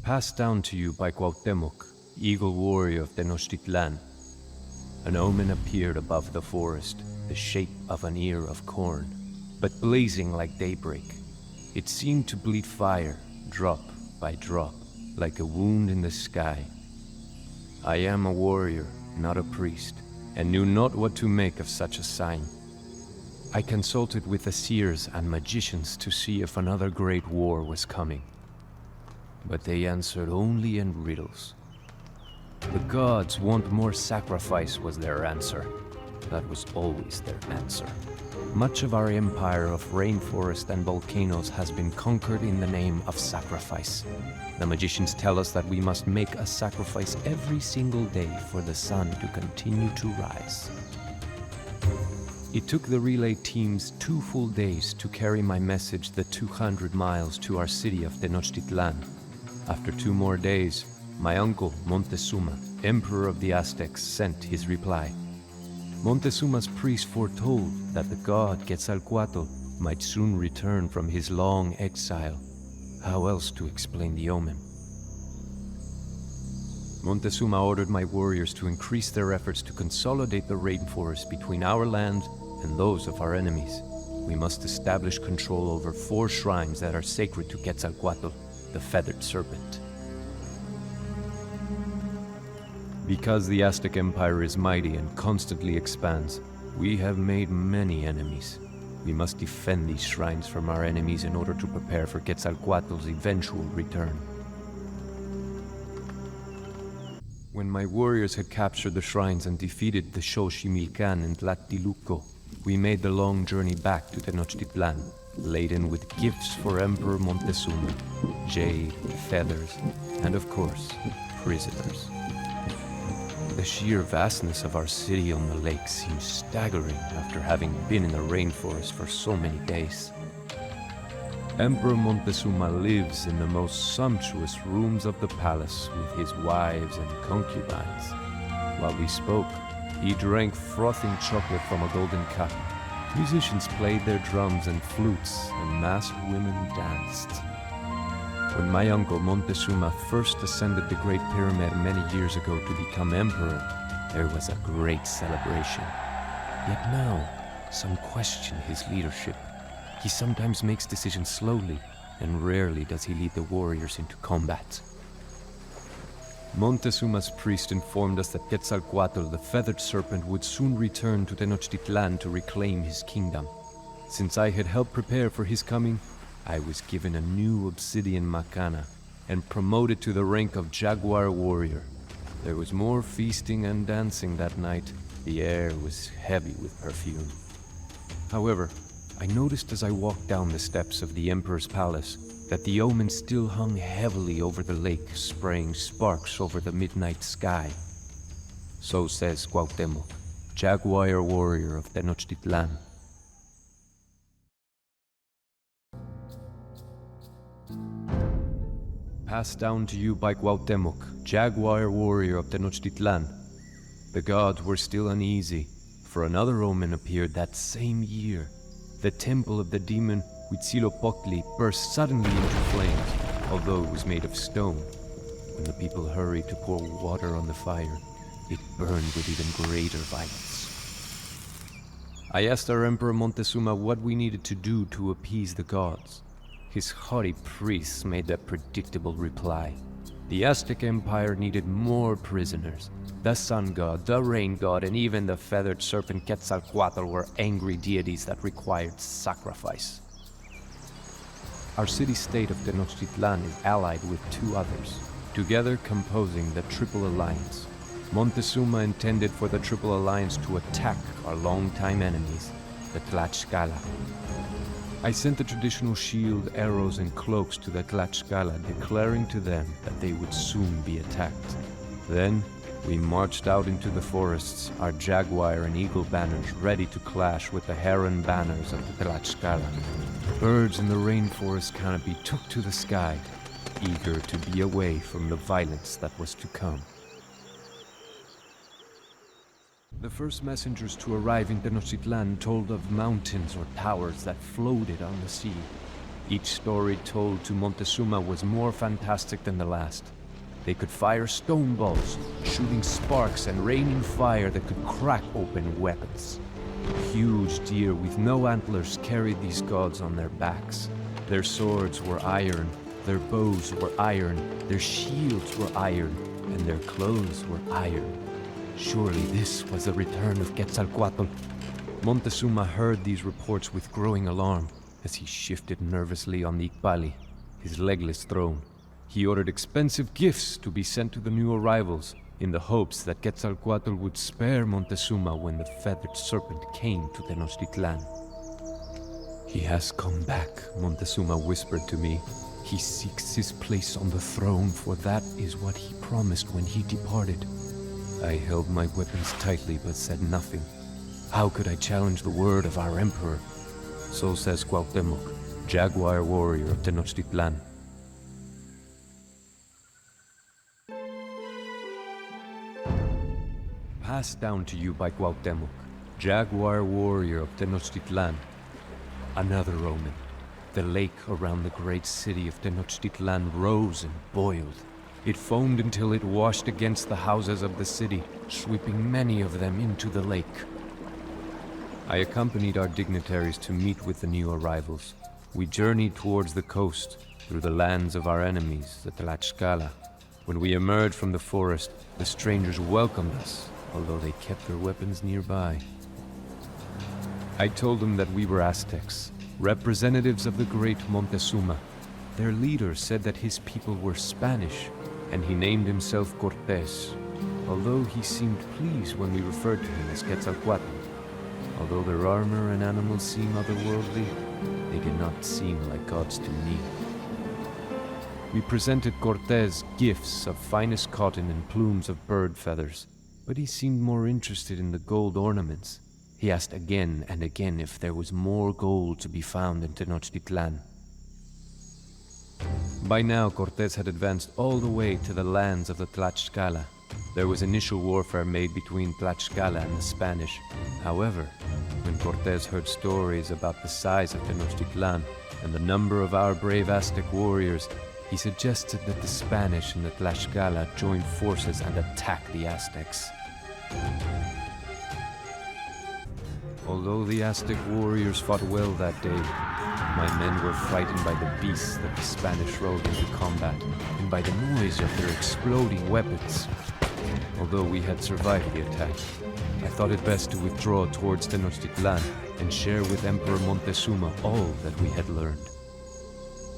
Passed down to you by Cuauhtémoc, eagle warrior of Tenochtitlan. An omen appeared above the forest, the shape of an ear of corn, but blazing like daybreak. It seemed to bleed fire, drop by drop, like a wound in the sky. I am a warrior, not a priest, and knew not what to make of such a sign. I consulted with the seers and magicians to see if another great war was coming. But they answered only in riddles. The gods want more sacrifice was their answer. That was always their answer. Much of our empire of rainforest and volcanoes has been conquered in the name of sacrifice. The magicians tell us that we must make a sacrifice every single day for the sun to continue to rise. It took the relay teams 2 full days to carry my message the 200 miles to our city of Tenochtitlan. After 2 more days, my uncle Montezuma, Emperor of the Aztecs, sent his reply. Montezuma's priest foretold that the god Quetzalcoatl might soon return from his long exile. How else to explain the omen? Montezuma ordered my warriors to increase their efforts to consolidate the rainforest between our land and those of our enemies. We must establish control over 4 shrines that are sacred to Quetzalcoatl, the feathered serpent. Because the Aztec Empire is mighty and constantly expands, we have made many enemies. We must defend these shrines from our enemies in order to prepare for Quetzalcoatl's eventual return. When my warriors had captured the shrines and defeated the Xochimilcan and Tlatelolco, we made the long journey back to Tenochtitlan, laden with gifts for Emperor Montezuma, jade, feathers, and of course, prisoners. The sheer vastness of our city on the lake seems staggering after having been in the rainforest for so many days. Emperor Montezuma lives in the most sumptuous rooms of the palace with his wives and concubines. While we spoke, he drank frothing chocolate from a golden cup. Musicians played their drums and flutes, and masked women danced. When my uncle Montezuma first ascended the Great Pyramid many years ago to become emperor, there was a great celebration. Yet now, some question his leadership. He sometimes makes decisions slowly, and rarely does he lead the warriors into combat. Montezuma's priest informed us that Quetzalcoatl, the feathered serpent, would soon return to Tenochtitlan to reclaim his kingdom. Since I had helped prepare for his coming, I was given a new obsidian macana and promoted to the rank of Jaguar warrior. There was more feasting and dancing that night. The air was heavy with perfume. However, I noticed as I walked down the steps of the Emperor's palace that the omen still hung heavily over the lake, spraying sparks over the midnight sky. So says Cuauhtémoc, Jaguar warrior of Tenochtitlan. Passed down to you by Cuauhtémoc, Jaguar warrior of Tenochtitlan. The gods were still uneasy, for another omen appeared that same year. The temple of the demon Huitzilopochtli burst suddenly into flames, although it was made of stone. When the people hurried to pour water on the fire, it burned with even greater violence. I asked our Emperor Montezuma what we needed to do to appease the gods. His haughty priests made the predictable reply. The Aztec Empire needed more prisoners. The sun god, the rain god, and even the feathered serpent Quetzalcoatl were angry deities that required sacrifice. Our city-state of Tenochtitlan is allied with 2 others, together composing the Triple Alliance. Montezuma intended for the Triple Alliance to attack our longtime enemies, the Tlaxcala. I sent the traditional shield, arrows, and cloaks to the Tlaxcala, declaring to them that they would soon be attacked. Then, we marched out into the forests, our jaguar and eagle banners ready to clash with the heron banners of the Tlaxcala. Birds in the rainforest canopy took to the sky, eager to be away from the violence that was to come. The first messengers to arrive in Tenochtitlan told of mountains or towers that floated on the sea. Each story told to Montezuma was more fantastic than the last. They could fire stone balls, shooting sparks and raining fire that could crack open weapons. Huge deer with no antlers carried these gods on their backs. Their swords were iron, their bows were iron, their shields were iron, and their clothes were iron. Surely this was the return of Quetzalcoatl. Montezuma heard these reports with growing alarm as he shifted nervously on the Icpali, his legless throne. He ordered expensive gifts to be sent to the new arrivals, in the hopes that Quetzalcoatl would spare Montezuma when the feathered serpent came to Tenochtitlan. "He has come back," Montezuma whispered to me. "He seeks his place on the throne, for that is what he promised when he departed." I held my weapons tightly but said nothing. How could I challenge the word of our emperor? So says Cuauhtémoc, Jaguar warrior of Tenochtitlan. Passed down to you by Cuauhtémoc, Jaguar warrior of Tenochtitlan. Another omen. The lake around the great city of Tenochtitlan rose and boiled. It foamed until it washed against the houses of the city, sweeping many of them into the lake. I accompanied our dignitaries to meet with the new arrivals. We journeyed towards the coast, through the lands of our enemies, the Tlaxcala. When we emerged from the forest, the strangers welcomed us, although they kept their weapons nearby. I told them that we were Aztecs, representatives of the great Montezuma. Their leader said that his people were Spanish, and he named himself Cortez, although he seemed pleased when we referred to him as Quetzalcoatl. Although their armor and animals seem otherworldly, they did not seem like gods to me. We presented Cortez gifts of finest cotton and plumes of bird feathers, but he seemed more interested in the gold ornaments. He asked again and again if there was more gold to be found in Tenochtitlan. By now, Cortez had advanced all the way to the lands of the Tlaxcala. There was initial warfare made between Tlaxcala and the Spanish. However, when Cortez heard stories about the size of Tenochtitlan and the number of our brave Aztec warriors, he suggested that the Spanish and the Tlaxcala join forces and attack the Aztecs. Although the Aztec warriors fought well that day, my men were frightened by the beasts that the Spanish rode into combat, and by the noise of their exploding weapons. Although we had survived the attack, I thought it best to withdraw towards Tenochtitlan and share with Emperor Montezuma all that we had learned.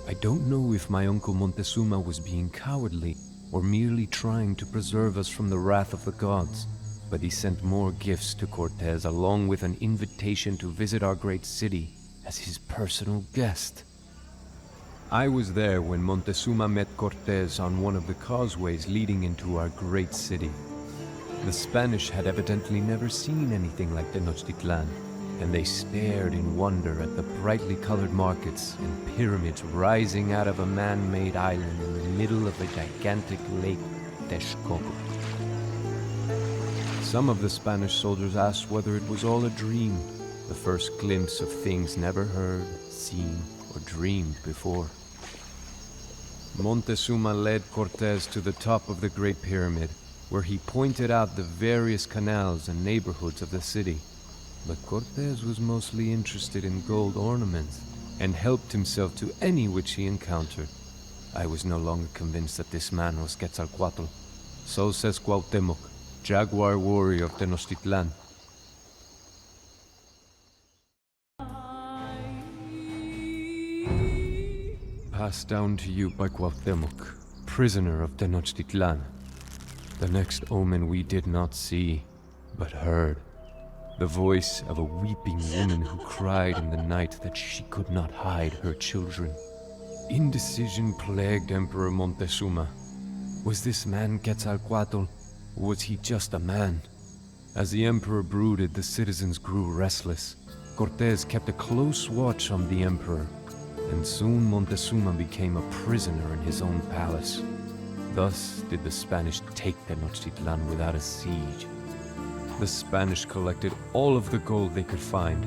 I don't know if my uncle Montezuma was being cowardly or merely trying to preserve us from the wrath of the gods, but he sent more gifts to Cortez along with an invitation to visit our great city as his personal guest. I was there when Montezuma met Cortez on one of the causeways leading into our great city. The Spanish had evidently never seen anything like Tenochtitlan, and they stared in wonder at the brightly colored markets and pyramids rising out of a man-made island in the middle of a gigantic lake, Texcoco. Some of the Spanish soldiers asked whether it was all a dream, the first glimpse of things never heard, seen, or dreamed before. Montezuma led Cortez to the top of the Great Pyramid, where he pointed out the various canals and neighborhoods of the city. But Cortez was mostly interested in gold ornaments, and helped himself to any which he encountered. I was no longer convinced that this man was Quetzalcoatl. So says Cuauhtémoc, Jaguar warrior of Tenochtitlan. Passed down to you by Cuauhtémoc, prisoner of Tenochtitlan. The next omen we did not see, but heard. The voice of a weeping woman who cried in the night that she could not hide her children. Indecision plagued Emperor Montezuma. Was this man Quetzalcoatl, or was he just a man? As the emperor brooded, the citizens grew restless. Cortez kept a close watch on the emperor, and soon Montezuma became a prisoner in his own palace. Thus did the Spanish take Tenochtitlan without a siege. The Spanish collected all of the gold they could find,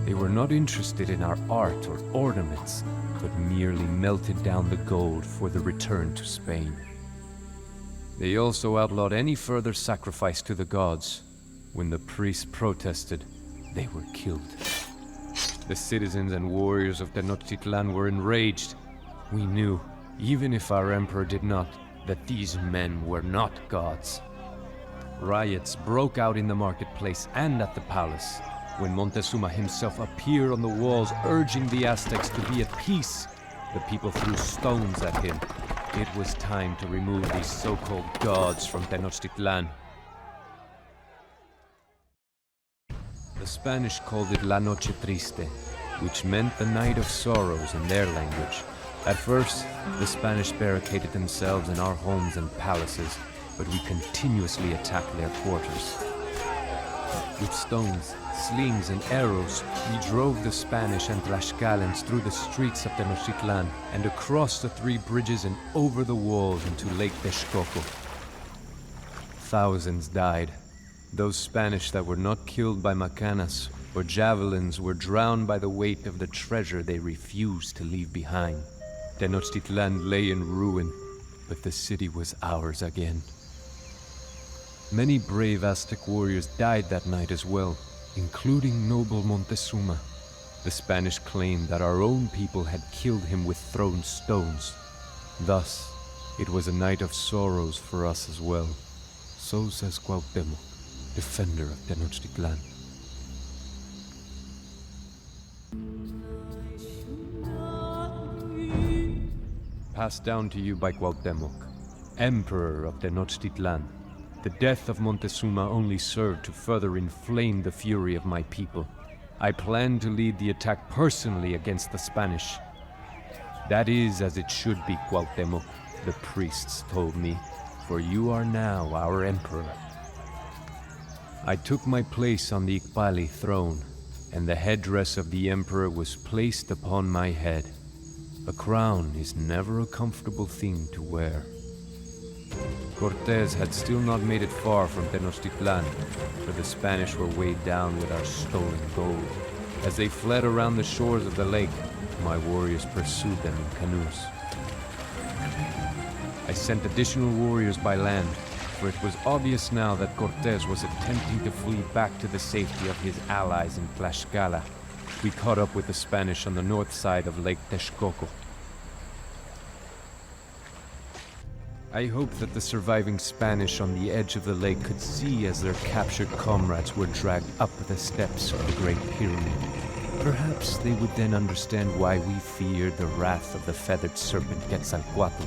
They were not interested in our art or ornaments, but merely melted down the gold for the return to Spain. They also outlawed any further sacrifice to the gods. When the priests protested, they were killed. The citizens and warriors of Tenochtitlan were enraged. We knew, even if our emperor did not, that these men were not gods. Riots broke out in the marketplace and at the palace. When Montezuma himself appeared on the walls urging the Aztecs to be at peace, the people threw stones at him. It was time to remove these so-called gods from Tenochtitlan. The Spanish called it La Noche Triste, which meant the Night of Sorrows in their language. At first, the Spanish barricaded themselves in our homes and palaces, but we continuously attacked their quarters. With stones, slings, and arrows, we drove the Spanish and Tlaxcalans through the streets of Tenochtitlan and across the 3 bridges and over the walls into Lake Texcoco. Thousands died. Those Spanish that were not killed by macanas or javelins were drowned by the weight of the treasure they refused to leave behind. Tenochtitlan lay in ruin, but the city was ours again. Many brave Aztec warriors died that night as well, including noble Montezuma. The Spanish claimed that our own people had killed him with thrown stones. Thus, it was a night of sorrows for us as well. So says Cuauhtémoc, defender of Tenochtitlan. Passed down to you by Cuauhtémoc, Emperor of Tenochtitlan. The death of Montezuma only served to further inflame the fury of my people. I plan to lead the attack personally against the Spanish. That is as it should be, Cuauhtémoc, the priests told me, for you are now our emperor. I took my place on the Ixpali throne, and the headdress of the emperor was placed upon my head. A crown is never a comfortable thing to wear. Cortez had still not made it far from Tenochtitlan, for the Spanish were weighed down with our stolen gold. As they fled around the shores of the lake, my warriors pursued them in canoes. I sent additional warriors by land, for it was obvious now that Cortez was attempting to flee back to the safety of his allies in Tlaxcala. We caught up with the Spanish on the north side of Lake Texcoco. I hoped that the surviving Spanish on the edge of the lake could see as their captured comrades were dragged up the steps of the Great Pyramid. Perhaps they would then understand why we feared the wrath of the feathered serpent Quetzalcoatl.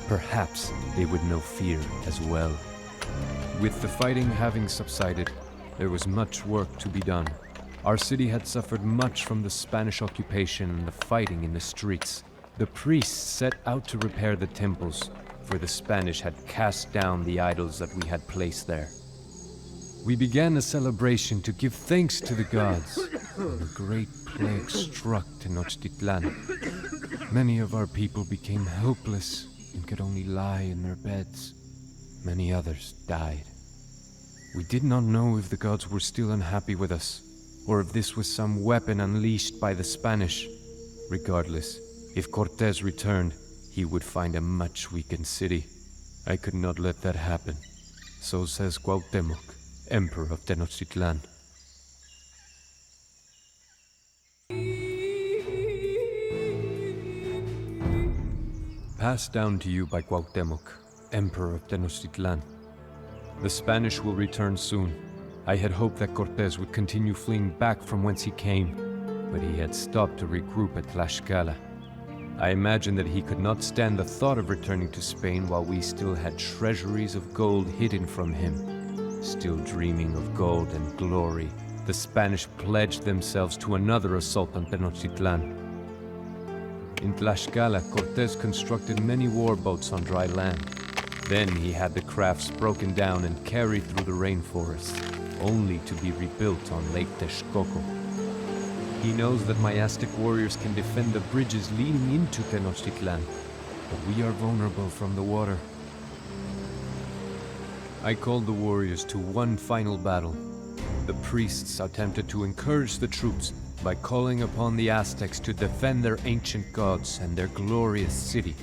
Perhaps they would know fear as well. With the fighting having subsided, there was much work to be done. Our city had suffered much from the Spanish occupation and the fighting in the streets. The priests set out to repair the temples, for the Spanish had cast down the idols that we had placed there. We began a celebration to give thanks to the gods, when a great plague struck Tenochtitlan. Many of our people became helpless and could only lie in their beds. Many others died. We did not know if the gods were still unhappy with us, or if this was some weapon unleashed by the Spanish. Regardless, if Cortez returned, he would find a much weakened city. I could not let that happen. So says Cuauhtémoc, Emperor of Tenochtitlan. Passed down to you by Cuauhtémoc, Emperor of Tenochtitlan. The Spanish will return soon. I had hoped that Cortez would continue fleeing back from whence he came, but he had stopped to regroup at Tlaxcala. I imagined that he could not stand the thought of returning to Spain while we still had treasuries of gold hidden from him. Still dreaming of gold and glory, the Spanish pledged themselves to another assault on Tenochtitlan. In Tlaxcala, Cortez constructed many warboats on dry land. Then he had the crafts broken down and carried through the rainforest, only to be rebuilt on Lake Texcoco. He knows that my Aztec warriors can defend the bridges leading into Tenochtitlan, but we are vulnerable from the water. I called the warriors to one final battle. The priests attempted to encourage the troops, by calling upon the Aztecs to defend their ancient gods and their glorious city.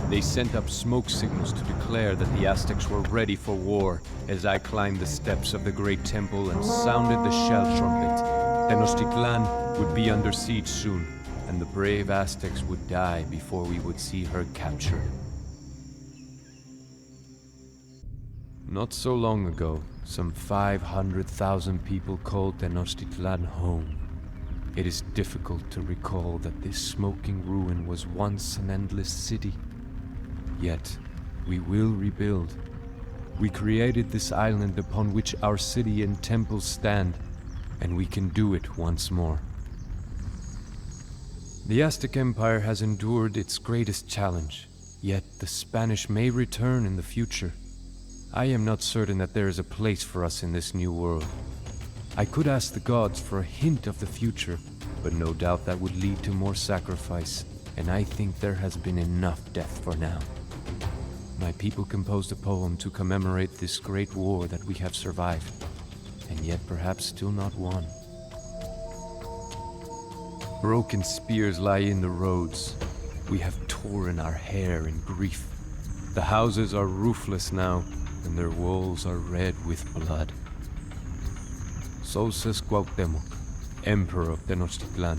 They sent up smoke signals to declare that the Aztecs were ready for war as I climbed the steps of the great temple and sounded the shell trumpet. Tenochtitlan would be under siege soon, and the brave Aztecs would die before we would see her captured. Not so long ago, some 500,000 people called Tenochtitlan home. It is difficult to recall that this smoking ruin was once an endless city. Yet, we will rebuild. We created this island upon which our city and temples stand, and we can do it once more. The Aztec Empire has endured its greatest challenge, yet the Spanish may return in the future. I am not certain that there is a place for us in this new world. I could ask the gods for a hint of the future, but no doubt that would lead to more sacrifice, and I think there has been enough death for now. My people composed a poem to commemorate this great war that we have survived, and yet perhaps still not won. Broken spears lie in the roads. We have torn our hair in grief. The houses are roofless now, and their walls are red with blood. So says Cuauhtémoc, Emperor of Tenochtitlan.